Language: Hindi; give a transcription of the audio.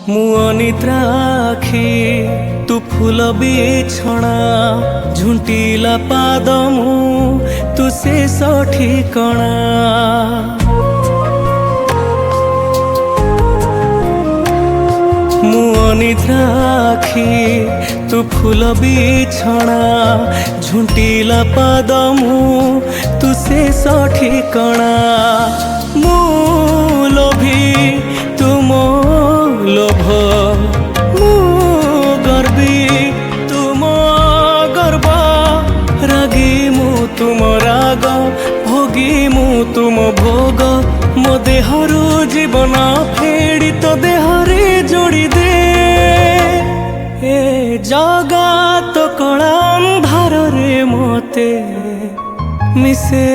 मु अनिद्रा आखि तू फूल बिछଣା झुंटिला पाद मु तू शेष ठिकଣା। मु अनिद्रा आखि तू फूल बिछଣା झुंटिला पाद मु तू शेष ठिकଣା। मु लोभी तुम लोभ मु गर्वी तुम गर्व रागी मु तुम राग भोगी मु तुम भोग। मो देहरु जीवन फेड़ी तो देहरे जोड़ी दे ए जगत कला अंधार रे मते मिसे